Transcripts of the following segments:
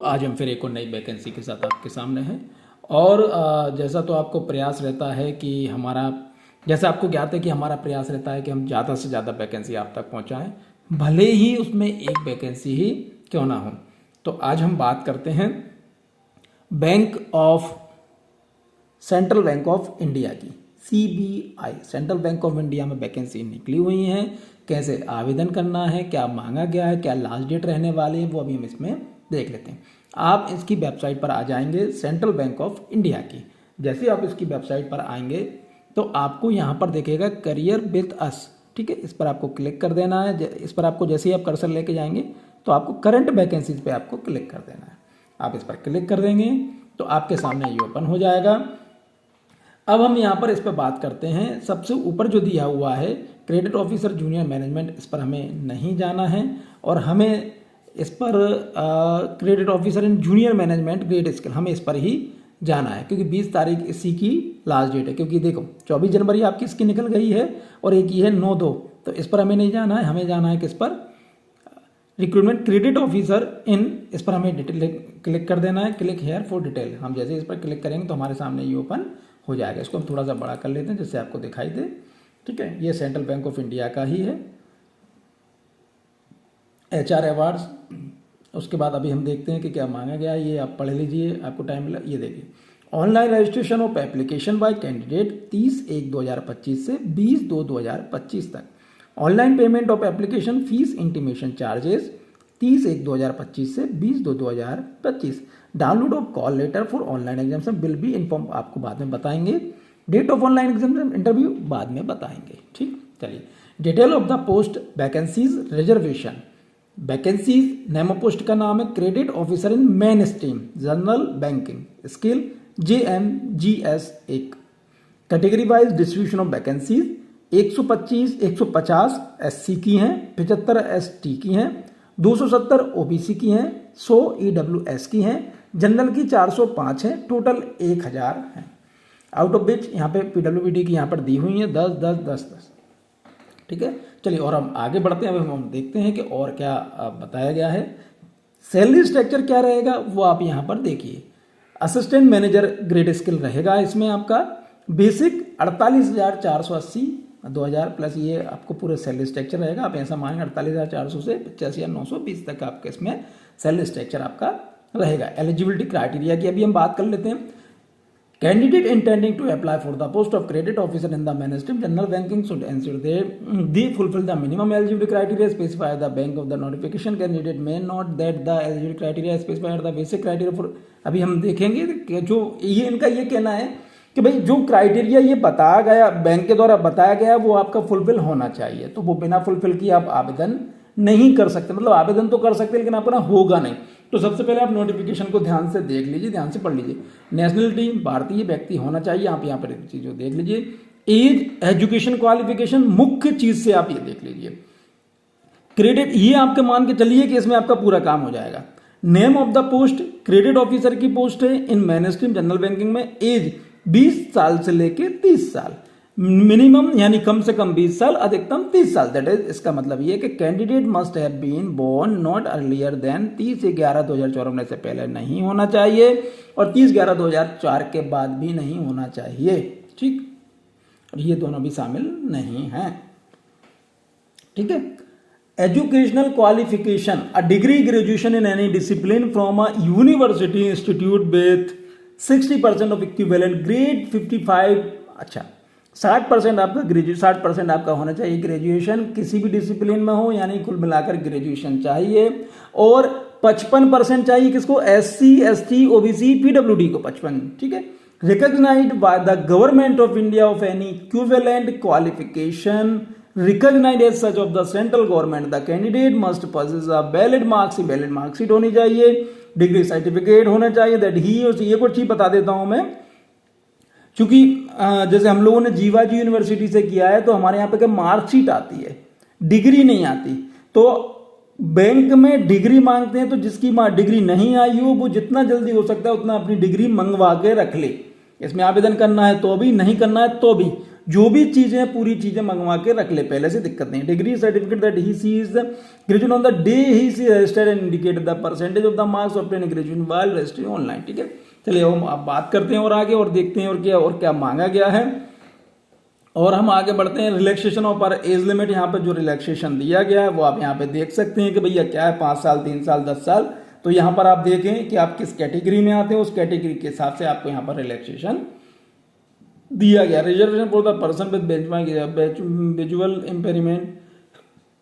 आज हम फिर एक और नई वैकेंसी के साथ आपके सामने हैं। और जैसा तो आपको प्रयास रहता है कि जैसा आपको ज्ञात है कि हमारा प्रयास रहता है कि हम ज़्यादा से ज़्यादा वैकेंसी आप तक पहुंचाएं, भले ही उसमें एक वैकेंसी ही क्यों ना हो। तो आज हम बात करते हैं सेंट्रल बैंक ऑफ इंडिया की, CBI, central bank of India में वैकेंसी निकली हुई हैं। कैसे आवेदन करना है, क्या मांगा गया है, क्या लास्ट डेट रहने वाली है, वो अभी हम इसमें देख लेते हैं। आप इसकी वेबसाइट पर आ जाएंगे, सेंट्रल बैंक ऑफ इंडिया की। जैसे आप इसकी वेबसाइट पर आएंगे तो आपको यहाँ पर देखेगा करियर विद अस, ठीक है। इस पर आपको क्लिक कर देना है। इस पर आपको जैसे ही आप कर्सर लेके जाएंगे तो आपको करंट वैकेंसीज पे आपको क्लिक कर देना है। आप इस पर क्लिक कर देंगे तो आपके सामने ये ओपन हो जाएगा। अब हम यहाँ पर इस पर बात करते हैं। सबसे ऊपर जो दिया हुआ है क्रेडिट ऑफिसर जूनियर मैनेजमेंट, इस पर हमें नहीं जाना है और हमें इस पर credit officer in junior management grade skill, हमें इस पर ही जाना है क्योंकि 20 तारीख इसी की लास्ट डेट है। क्योंकि देखो 24 जनवरी आपकी इसकी निकल गई है और एक ही है 9/2, तो इस पर हमें नहीं जाना है। हमें जाना है किस पर, रिक्रूटमेंट क्रेडिट ऑफिसर इन, इस पर हमें डिटेल क्लिक कर देना है। क्लिक हेयर फॉर डिटेल, हम जैसे इस पर क्लिक करेंगे तो हमारे सामने ये ओपन हो जाएगा। इसको हम थोड़ा सा बड़ा कर लेते हैं जिससे आपको दिखाई दे, ठीक है। ये सेंट्रल बैंक ऑफ इंडिया का ही है, HR अवार्ड्स। उसके बाद अभी हम देखते हैं कि क्या मांगा गया है, ये आप पढ़ लीजिए, आपको टाइम मिला। ये देखिए, online registration of application by candidate 30/1/2025 से 20/2/2025 तक। Online payment of application fees intimation charges 30/1/2025 से 20/2/2025। Download of call letter for online examination will be inform, आपको बाद में बताएंगे। Date of online examination interview बाद में बताएंगे, ठीक। चलिए, detail of the post, vacancies, reservation. Vacancies, name of post का नाम है credit officer in mainstream general banking, skill JMGS 1। Category wise distribution of vacancies 150 SC की हैं, 75 ST की हैं, 270 OBC की हैं, 100 EWS की हैं, जनरल की 405 है, टोटल 1000 है। आउट ऑफ विच यहाँ पे PWD की यहाँ पर दी हुई है 10 10 10 10, ठीक है। चलिए और हम आगे बढ़ते हैं। अब हम देखते हैं कि और क्या बताया गया है। सैलरी स्ट्रक्चर क्या रहेगा वो आप यहाँ पर देखिए। असिस्टेंट मैनेजर ग्रेड स्किल रहेगा इसमें आपका। बेसिक 48,480 2000 प्लस ये आपको पूरे सैलरी स्ट्रक्चर रहेगा। आप ऐसा मानेंगे 48,400 से 85,920 तक आपके इसमें सैलरी स्ट्रक्चर आपका रहेगा। एलिजिबिलिटी क्राइटेरिया की अभी हम बात कर लेते हैं। Candidate intending to apply for the post of credit officer in the mainstream general banking should ensure they fulfill the minimum eligibility criteria specified by the bank of the notification. Candidate may not that the eligibility criteria specified the basic criteria for, अभी हम देखेंगे कि जो ये इनका ये कहना है कि भाई जो क्राइटेरिया ये बताया गया, बैंक के द्वारा बताया गया, वो आपका फुलफिल होना चाहिए। तो वो बिना फुलफिल किए आप आवेदन नहीं कर सकते। मतलब आवेदन तो कर सकते लेकिन अपना होगा नहीं। तो सबसे पहले आप नोटिफिकेशन को ध्यान से देख लीजिए, ध्यान से पढ़ लीजिए। नेशनलिटी भारतीय व्यक्ति होना चाहिए। आप यहाँ पर एक चीज देख लीजिए, एज, एजुकेशन क्वालिफिकेशन, मुख्य चीज से आप ये देख लीजिए। क्रेडिट, ये आपके मान के चलिए कि इसमें आपका पूरा काम हो जाएगा। Name of the post, credit officer की पोस्ट है इन मेनस्ट्रीम जनरल बैंकिंग में। एज 20 साल से लेके 30 साल, मिनिमम यानी कम से कम 20 साल, अधिकतम 30 साल। दैट इज, इसका मतलब ये कि candidate must have been born not earlier than 30/11/2004 से पहले नहीं होना चाहिए और 30/11/2004 के बाद भी नहीं होना चाहिए, ठीक। और ये दोनों भी शामिल नहीं हैं, ठीक है। Educational qualification, a degree graduation in any discipline from a university institute with 60% of equivalent grade 55, अच्छा 60% आपका 60% आपका होना चाहिए ग्रेजुएशन, किसी भी डिसिप्लिन में हो, यानी कुल मिलाकर ग्रेजुएशन चाहिए। और 55% चाहिए किसको, SC ST OBC PWD को 55, ठीक है। Recognised by the government of India of any equivalent qualification recognised as such of the central government. The candidate must possess a valid marksheet होनी चाहिए, डिग्री सर्टिफिकेट होना चाहिए। दैट ही, ये कुछ चीज बता देता हूं मैं, क्योंकि जैसे हम लोगों ने जीवाजी यूनिवर्सिटी से किया है तो हमारे यहाँ पे क्या मार्कशीट आती है, डिग्री नहीं आती। तो बैंक में डिग्री मांगते हैं, तो जिसकी डिग्री नहीं आई हो वो जितना जल्दी हो सकता है उतना अपनी डिग्री मंगवा के रख ले। इसमें आवेदन करना है तो भी, नहीं करना है तो भी। जो भी चीजें पूरी चीजें मंगवा के रख ले पहले से, दिक्कत नहीं। Degree certificate that he sees the graduation on the day he she registered and indicate the percentage of the marks obtain graduation while registering online. ठीक है, चलिए हम आप बात करते हैं और आगे और देखते हैं और क्या मांगा गया है। और हम आगे बढ़ते हैं। रिलैक्सेशन ऑफ पर एज लिमिट, यहाँ पे जो रिलैक्सेशन दिया गया है वो आप यहाँ पे देख सकते हैं कि भैया क्या है, 5 साल, 3 साल, 10 साल। तो यहाँ पर आप देखें कि आप किस कैटेगरी में आते हैं, उस कैटेगरी के हिसाब से आपको यहाँ पर रिलैक्सेशन दिया गया। Reservation for the person with visual impairment,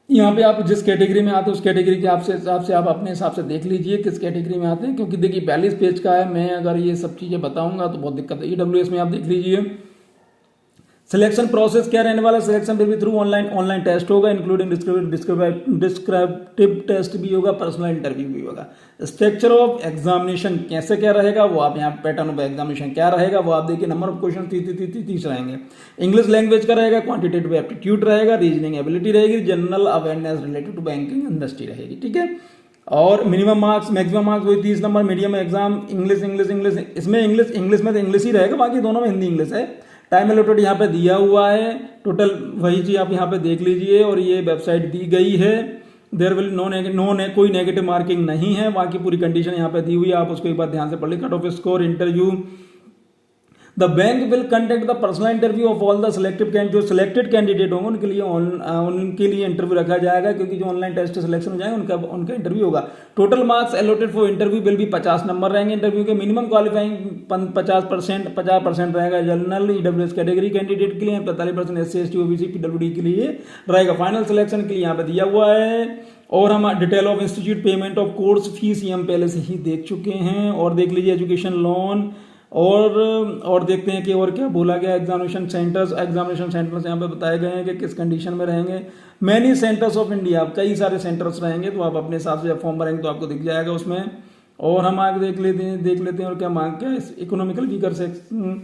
यहाँ पे आप जिस कैटेगरी में आते हैं उस कैटेगरी के हिसाब से आप अपने हिसाब से देख लीजिए किस कैटेगरी में आते हैं, क्योंकि देखिए 42 पेज का है, मैं अगर ये सब चीज़ें बताऊंगा तो बहुत दिक्कत है। ईडब्ल्यूएस में आप देख लीजिए। सिलेक्शन प्रोसेस क्या रहने वाला है, सिलेक्शन भी थ्रू ऑनलाइन टेस्ट होगा, इंक्लूडिंग डिस्क्रिप्टिव टेस्ट भी होगा, पर्सनल इंटरव्यू भी होगा। स्ट्रक्चर ऑफ एग्जामिनेशन कैसे क्या रहेगा वो आप यहाँ, पैटर्न ऑफ एग्जामिनेशन क्या रहेगा वो आप देखिए। नंबर ऑफ क्वेश्चन 30 रहेंगे। इंग्लिश लैंग्वेज का रहेगा, क्वांटिटेटिव एप्टीट्यूड रहेगा, रीजनिंग एबिलिटी रहेगी, general awareness related to banking industry रहेगी। ठीक है, और मिनिमम मार्क्स, मैक्सिमम मार्क्स वही 30 नंबर। मीडियम एग्जाम इंग्लिश, इसमें इंग्लिश में तो इंग्लिश ही रहेगा, बाकी दोनों में हिंदी इंग्लिश है। टाइम एलोटेड यहाँ पे दिया हुआ है, टोटल वही चीज आप यहाँ पे देख लीजिए। और ये वेबसाइट दी गई है, देयर विल कोई नेगेटिव मार्किंग नहीं है, बाकी पूरी कंडीशन यहाँ पे दी हुई है, आप उसको एक बार ध्यान से पढ़ लीजिए। Cut off score, interview, the bank will conduct the personal interview of all the जो सिलेक्टेड कैंडिडेट होंगे उनके लिए इंटरव्यू रखा जाएगा, क्योंकि जो ऑनलाइन टेस्ट सिलेक्शन हो जाएगा उनका इंटरव्यू होगा। Total marks allotted for interview will भी 50 नंबर रहेंगे इंटरव्यू के। मिनिमम क्वालिफाइंग 50% रहेगा जनरल ईडब्ल्यूएस कैटेगरी कैंडिडेट के लिए, 45% SC ST OBC PWD के लिए रहेगा। फाइनल सिलेक्शन के लिए यहाँ पे दिया हुआ है। और हम detail of institute, payment of course fees ये हम पहले से ही देख चुके हैं। और देख लीजिए एजुकेशन लोन, और देखते हैं कि और क्या बोला गया। एग्जामिनेशन सेंटर्स यहाँ पे बताए गए हैं कि किस कंडीशन में रहेंगे। मैनी सेंटर्स ऑफ इंडिया, कई सारे सेंटर्स रहेंगे, तो आप अपने हिसाब से जब फॉर्म भरेंगे तो आपको दिख जाएगा उसमें। और हम आगे देख लेते हैं और क्या मांग क्या है। Economical weaker section,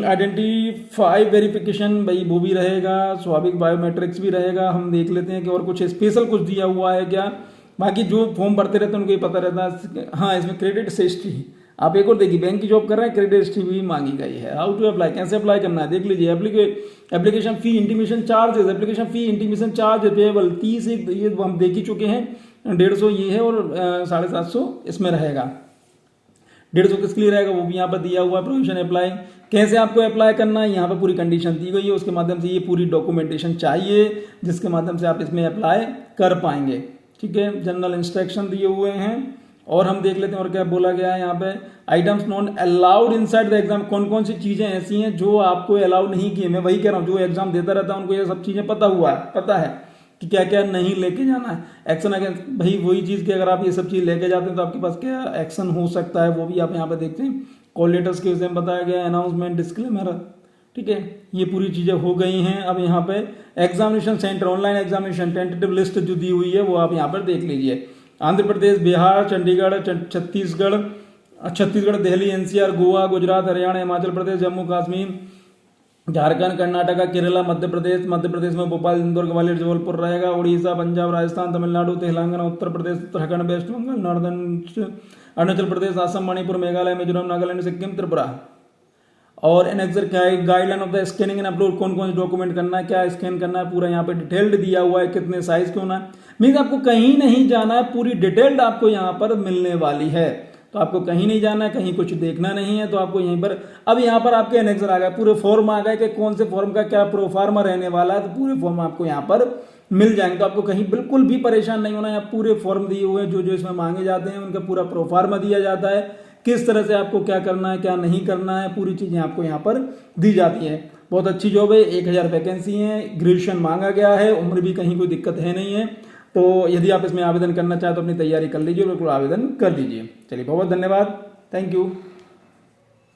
identify verification भाई वो भी रहेगा, स्वाभाविक बायोमेट्रिक्स भी रहेगा। हम देख लेते हैं कि और कुछ स्पेशल कुछ दिया हुआ है क्या। बाकी जो फॉर्म भरते रहते हैं उनको ये पता रहता है। हाँ, इसमें क्रेडिट हिस्ट्री आप एक और देखिए, बैंक की जॉब कर रहे हैं, क्रेडिट हिस्ट्री भी मांगी गई है। हाउ टू अप्लाई, कैसे अप्लाई करना है देख लीजिए। Application fee, intimation charges, application fee, intimation charge payable 30, ये हम देख ही चुके हैं। 150 ये है और 750 इसमें रहेगा। 150 किसके लिए रहेगा वो भी यहाँ पर दिया हुआ है। प्रोविजन अप्लाई, कैसे आपको अप्लाई करना है यहाँ पर पूरी कंडीशन दी गई है, उसके माध्यम से ये पूरी डॉक्यूमेंटेशन चाहिए जिसके माध्यम से आप इसमें अप्लाई कर पाएंगे। ठीक है, जनरल इंस्ट्रक्शन दिए हुए हैं। और हम देख लेते हैं और क्या बोला गया है यहाँ पे। Items non allowed inside the exam, कौन कौन सी चीजें ऐसी हैं जो आपको अलाउ नहीं की है। मैं वही कह रहा हूँ, जो एग्जाम देता रहता है उनको ये सब चीजें पता है कि क्या क्या नहीं लेके जाना है। एक्शन अगेंस्ट, भाई वही चीज कि अगर आप ये सब चीज लेके जाते हैं तो आपके पास क्या एक्शन हो सकता है, वो भी आप यहाँ पे देखते हैं। कॉल लेटर्स के विषय में बताया गया, अनाउंसमेंट, डिस्क्लेमर। ठीक है, ये पूरी चीजें हो गई हैं। अब यहाँ पे examination centre, online examination tentative list जो दी हुई है वो आप यहाँ पर देख लीजिए। आंध्र प्रदेश, बिहार, चंडीगढ़, छत्तीसगढ़, दिल्ली, NCR, गोवा, गुजरात, हरियाणा, हिमाचल प्रदेश, जम्मू कश्मीर, झारखंड, कर्नाटका, केरला, मध्य प्रदेश में भोपाल, इंदौर, ग्वालियर, जबलपुर रहेगा। Orissa, Punjab, Rajasthan, Tamil Nadu, Telangana, Uttar Pradesh, Uttarakhand, waste Bengal, northern Arunachal Pradesh, Assam, Manipur, Meghalaya, Mizoram, Nagaland, Sikkim, Tripura. और annexure guideline of the scanning and upload, कौन कौन से डॉक्यूमेंट करना है, क्या स्कैन करना है, पूरा यहाँ पे डिटेल्ड दिया हुआ है, कितने साइज के होना है। मीन्स आपको कहीं नहीं जाना है, पूरी डिटेल्ड आपको यहाँ पर मिलने वाली है। तो आपको कहीं नहीं जाना है, कहीं कुछ देखना नहीं है, तो आपको यहीं पर अब यहाँ पर आपके एनेक्सर आ गए, पूरे फॉर्म आ गए कि कौन से फॉर्म का क्या प्रोफार्मा रहने वाला है, तो पूरे फॉर्म आपको यहाँ पर मिल जाएंगे। तो आपको कहीं बिल्कुल भी परेशान नहीं होना है। पूरे फॉर्म दिए हुए हैं, जो जो इसमें मांगे जाते हैं उनका पूरा प्रोफार्मा दिया जाता है, किस तरह से आपको क्या करना है क्या नहीं करना है, पूरी चीजें आपको यहाँ पर दी जाती है। बहुत अच्छी जॉब है, 1000 वैकेंसी है, ग्रेजुएशन मांगा गया है, उम्र भी कहीं कोई दिक्कत है नहीं है। तो यदि आप इसमें आवेदन करना चाहें तो अपनी तैयारी कर लीजिए, बिल्कुल आवेदन कर लीजिए। चलिए, बहुत बहुत धन्यवाद, थैंक यू।